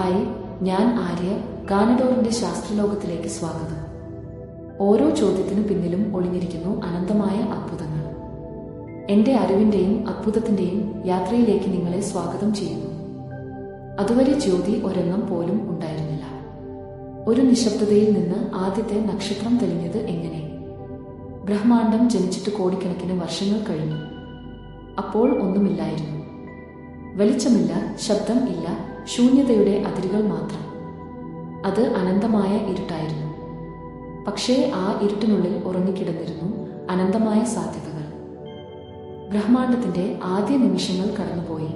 Hi, ഞാൻ ആര്യ. ഗാനഡോറിന്റെ ശാസ്ത്രലോകത്തിലേക്ക് സ്വാഗതം. ഓരോ ചോദ്യത്തിനു പിന്നിലും ഒളിഞ്ഞിരിക്കുന്നു അനന്തമായ അത്ഭുതങ്ങൾ. എന്റെ അറിവിന്റെയും അത്ഭുതത്തിന്റെയും യാത്രയിലേക്ക് നിങ്ങളെ സ്വാഗതം ചെയ്യുന്നു. അതുവരെ ജ്യോതി ഒരെണ്ണം പോലും ഉണ്ടായിരുന്നില്ല. ഒരു നിശബ്ദതയിൽ നിന്ന് ആദ്യത്തെ നക്ഷത്രം തെളിഞ്ഞത് എങ്ങനെ? ബ്രഹ്മാണ്ഡം ജനിച്ചിട്ട് കോടിക്കണക്കിന് വർഷങ്ങൾ കഴിഞ്ഞു. അപ്പോൾ ഒന്നുമില്ലായിരുന്നു. വെളിച്ചമില്ല, ശബ്ദം ഇല്ല, ശൂന്യതയുടെ അതിരുകൾ മാത്രം. അത് അനന്തമായ ഇരുട്ടായിരുന്നു. പക്ഷേ ആ ഇരുട്ടിനുള്ളിൽ ഉറങ്ങിക്കിടന്നിരുന്നു അനന്തമായ സാധ്യതകൾ. ബ്രഹ്മാണ്ഡത്തിന്റെ ആദ്യ നിമിഷങ്ങൾ കടന്നുപോയി.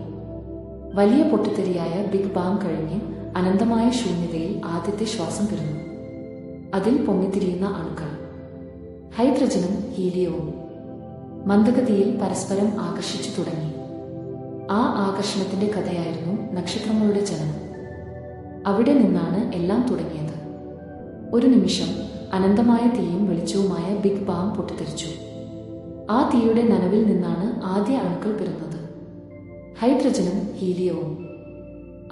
വലിയ പൊട്ടിത്തെറിയായ ബിഗ് ബാങ് കഴിഞ്ഞ് അനന്തമായ ശൂന്യതയിൽ ആദ്യത്തെ ശ്വാസം പിറന്നു. അതിൽ പൊങ്ങിത്തിരിയുന്ന അണുക്കൾ, ഹൈഡ്രജനും ഹീലിയവും മന്ദഗതിയിൽ പരസ്പരം ആകർഷിച്ചു തുടങ്ങി. ആ ആകർഷണത്തിന്റെ കഥയായിരുന്നു നക്ഷത്രങ്ങളുടെ ജനനം. അവിടെ നിന്നാണ് എല്ലാം തുടങ്ങിയത്. ഒരു നിമിഷം അനന്തമായ തീയും വെളിച്ചവുമായ ബിഗ് ബാങ് പൊട്ടിത്തെറിച്ചു. ആ തീയുടെ നനവിൽ നിന്നാണ് ആദ്യ അണുക്കൾ പിറന്നത്, ഹൈഡ്രജനും ഹീലിയവും.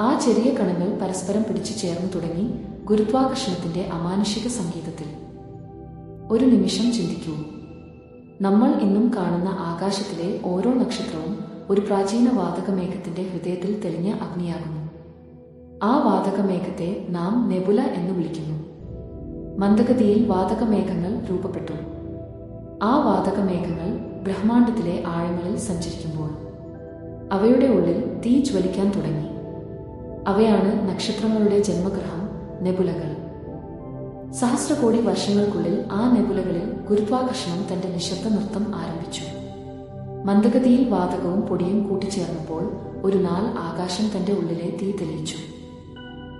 ആ ചെറിയ കണങ്ങൾ പരസ്പരം പിടിച്ചു ചേർന്നു തുടങ്ങി ഗുരുത്വാകർഷണത്തിന്റെ അമാനുഷിക സംഗീതത്തിൽ. ഒരു നിമിഷം ചിന്തിക്കൂ. നമ്മൾ ഇന്നും കാണുന്ന ആകാശത്തിലെ ഓരോ നക്ഷത്രവും ഒരു പ്രാചീന വാതകമേഘത്തിന്റെ ഹൃദയത്തിൽ തെളിഞ്ഞ അഗ്നിയാകുന്നു. ആ വാതകമേഘത്തെ നാം നെബുല എന്ന് വിളിക്കുന്നു. മന്ദഗതിയിൽ വാതകമേഘങ്ങൾ രൂപപ്പെട്ടു. ആ വാതകമേഘങ്ങൾ ബ്രഹ്മാണ്ഡത്തിലെ ആഴങ്ങളിൽ സഞ്ചരിക്കുമ്പോൾ അവയുടെ ഉള്ളിൽ തീ ജ്വലിക്കാൻ തുടങ്ങി. അവയാണ് നക്ഷത്രങ്ങളുടെ ജന്മഗ്രഹം, നെബുലകൾ. സഹസ്രകോടി വർഷങ്ങൾക്കുള്ളിൽ ആ നെബുലകളിൽ ഗുരുത്വാകർഷണം തന്റെ നിശബ്ദ നൃത്തം ആരംഭിച്ചു. മന്ദഗതിയിൽ വാതകവും പൊടിയും കൂട്ടിച്ചേർന്നപ്പോൾ ഒരു നാൾ ആകാശം തന്റെ ഉള്ളിലെ തീ തെളിയിച്ചു.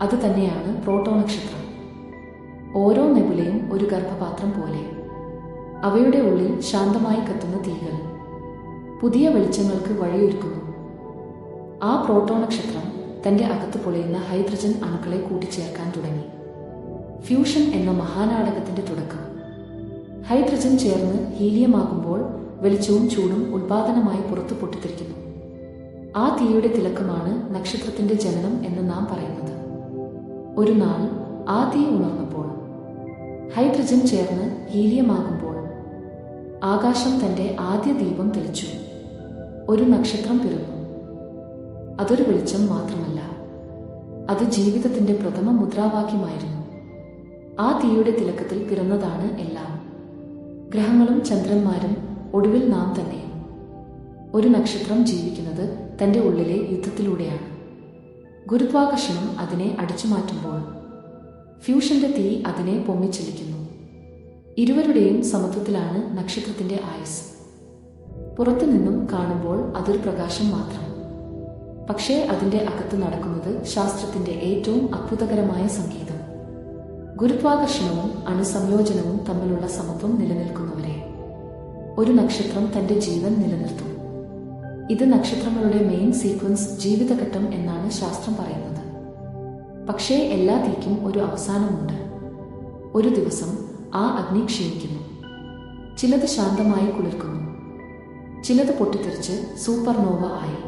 അത് തന്നെയാണ് പ്രോട്ടോ നക്ഷത്രം. ഓരോ നെബുലയും ഒരു ഗർഭപാത്രം പോലെ. അവയുടെ ഉള്ളിൽ ശാന്തമായി കത്തുന്ന തീകൾ പുതിയ വെളിച്ചങ്ങൾക്ക് വഴിയൊരുക്കുന്നു. ആ പ്രോട്ടോ നക്ഷത്രം തന്റെ അകത്ത് പൊളിയുന്ന ഹൈഡ്രജൻ അണുക്കളെ കൂട്ടിച്ചേർക്കാൻ തുടങ്ങി. ഫ്യൂഷൻ എന്ന മഹാനാടകത്തിന്റെ തുടക്കം. ഹൈഡ്രജൻ ചേർന്ന് ഹീലിയമാകുമ്പോൾ വെളിച്ചവും ചൂടും ഉൽപാദനമായി പുറത്തു പൊട്ടിത്തെറിക്കുന്നു. ആ തീയുടെ തിളക്കമാണ് നക്ഷത്രത്തിന്റെ ജനനം എന്ന് നാം പറയുന്നത്. ഒരു നാൾ ആ തീ ഉണർന്നപ്പോൾ, ഹൈഡ്രജൻ ചേർന്ന് ഹീലിയമാകുമ്പോൾ ആകാശം തന്റെ ആദ്യ ദീപം തെളിച്ചു. ഒരു നക്ഷത്രം പിറന്നു. അതൊരു വെളിച്ചം മാത്രമല്ല, അത് ജീവിതത്തിന്റെ പ്രഥമ മുദ്രാവാക്യമായിരുന്നു. ആ തീയുടെ തിളക്കത്തിൽ പിറന്നതാണ് എല്ലാം. ഗ്രഹങ്ങളും ചന്ദ്രന്മാരും, ഒടുവിൽ നാം തന്നെയും. ഒരു നക്ഷത്രം ജീവിക്കുന്നത് തന്റെ ഉള്ളിലെ യുദ്ധത്തിലൂടെയാണ്. ഗുരുത്വാകർഷണം അതിനെ അടിച്ചുമാറ്റുമ്പോൾ ഫ്യൂഷന്റെ തീ അതിനെ പൊമ്മിച്ചലിക്കുന്നു. ഇരുവരുടെയും സമത്വത്തിലാണ് നക്ഷത്രത്തിന്റെ ആയുസ്. പുറത്തുനിന്നും കാണുമ്പോൾ അതൊരു പ്രകാശം മാത്രം. പക്ഷേ അതിന്റെ അകത്ത് നടക്കുന്നത് ശാസ്ത്രത്തിന്റെ ഏറ്റവും അത്ഭുതകരമായ സംഗീതം. ഗുരുത്വാകർഷണവും അണുസംയോജനവും തമ്മിലുള്ള സമത്വം നിലനിൽക്കുന്നവരെ ഒരു നക്ഷത്രം തന്റെ ജീവൻ നിലനിർത്തും. ഇത് നക്ഷത്രങ്ങളുടെ മെയിൻ സീക്വൻസ് ജീവിതഘട്ടം എന്നാണ് ശാസ്ത്രം പറയുന്നത്. പക്ഷേ എല്ലാ തീക്കും ഒരു അവസാനമുണ്ട്. ഒരു ദിവസം ആ അഗ്നി ക്ഷീണിക്കുന്നു. ചിലത് ശാന്തമായി കുളിർക്കുന്നു, ചിലത് പൊട്ടിത്തെറിച്ച് സൂപ്പർനോവ ആയി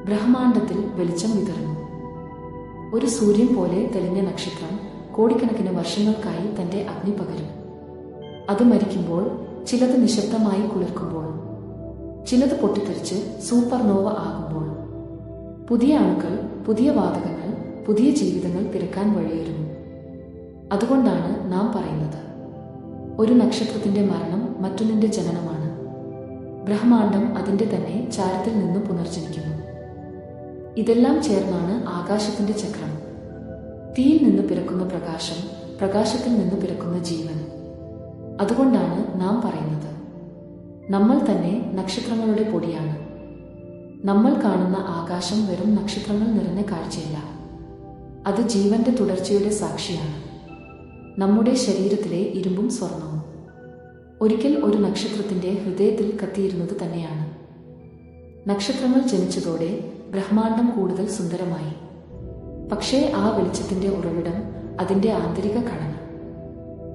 ബ്രഹ്മാണ്ഡത്തിൽ വെളിച്ചം വിതറുന്നു. ഒരു സൂര്യൻ പോലെ തെളിഞ്ഞ നക്ഷത്രം കോടിക്കണക്കിന് വർഷങ്ങൾക്കായി തന്റെ അഗ്നി പകരും. അത് മരിക്കുമ്പോൾ ചിലത് നിശബ്ദമായി കുളിർക്കുമ്പോൾ, ചിലത് പൊട്ടിത്തെറിച്ച് സൂപ്പർനോവ ആകുമ്പോൾ പുതിയ അണുക്കൾ, പുതിയ വാതകങ്ങൾ, പുതിയ ജീവിതങ്ങൾ പിറക്കാൻ വഴിയൊരുങ്ങും. അതുകൊണ്ടാണ് നാം പറയുന്നത്, ഒരു നക്ഷത്രത്തിന്റെ മരണം മറ്റൊന്നിന്റെ ജനനമാണ്. ബ്രഹ്മാണ്ഡം അതിന്റെ തന്നെ ചാരത്തിൽ നിന്ന് പുനർജനിക്കുന്നു. ഇതെല്ലാം ചേർന്നാണ് ആകാശത്തിന്റെ ചക്രം. തീയിൽ നിന്ന് പിറക്കുന്ന പ്രകാശം, പ്രകാശത്തിൽ നിന്ന് പിറക്കുന്ന ജീവൻ. അതുകൊണ്ടാണ് നാം പറയുന്നത്, നമ്മൾ തന്നെ നക്ഷത്രങ്ങളുടെ പൊടിയാണ്. നമ്മൾ കാണുന്ന ആകാശം വെറും നക്ഷത്രങ്ങൾ നിറഞ്ഞ കാഴ്ചയല്ല, അത് ജീവന്റെ തുടർച്ചയുടെ സാക്ഷിയാണ്. നമ്മുടെ ശരീരത്തിലെ ഇരുമ്പും സ്വർണവും ഒരിക്കൽ ഒരു നക്ഷത്രത്തിന്റെ ഹൃദയത്തിൽ കത്തിയിരുന്നത് തന്നെയാണ്. നക്ഷത്രങ്ങൾ ജനിച്ചതോടെ ബ്രഹ്മാണ്ഡം കൂടുതൽ സുന്ദരമായി. പക്ഷേ ആ വെളിച്ചത്തിന്റെ ഉറവിടം അതിന്റെ ആന്തരിക ഘടന.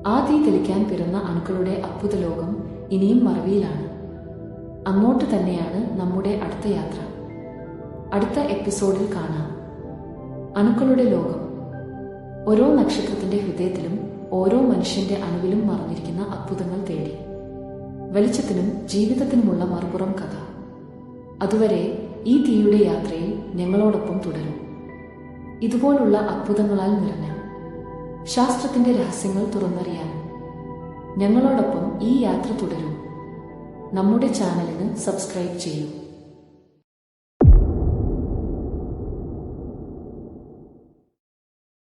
ആ തീ തെളിക്കാൻ പിറന്ന അണുക്കളുടെ അത്ഭുത ലോകം ഇനിയും മറവിയിലാണ്. അങ്ങോട്ട് തന്നെയാണ് നമ്മുടെ അടുത്ത യാത്ര. അടുത്ത എപ്പിസോഡിൽ കാണാം. അണുക്കളുടെ ലോകം. ഓരോ നക്ഷത്രത്തിന്റെ ഹൃദയത്തിലും ഓരോ മനുഷ്യന്റെ അണുവിലും മറഞ്ഞിരിക്കുന്ന അത്ഭുതങ്ങൾ തേടി വെളിച്ചത്തിനും ജീവിതത്തിനുമുള്ള മറുപുറം കഥ. അതുവരെ ഈ തീയുടെ യാത്രയിൽ ഞങ്ങളോടൊപ്പം തുടരും. ഇതുപോലുള്ള അത്ഭുതങ്ങളാൽ നിറഞ്ഞ ശാസ്ത്രത്തിന്റെ രഹസ്യങ്ങൾ തുറന്നറിയാൻ ഞങ്ങളോടൊപ്പം ഈ യാത്ര തുടരൂ. നമ്മുടെ ചാനലിന് സബ്സ്ക്രൈബ് ചെയ്യൂ.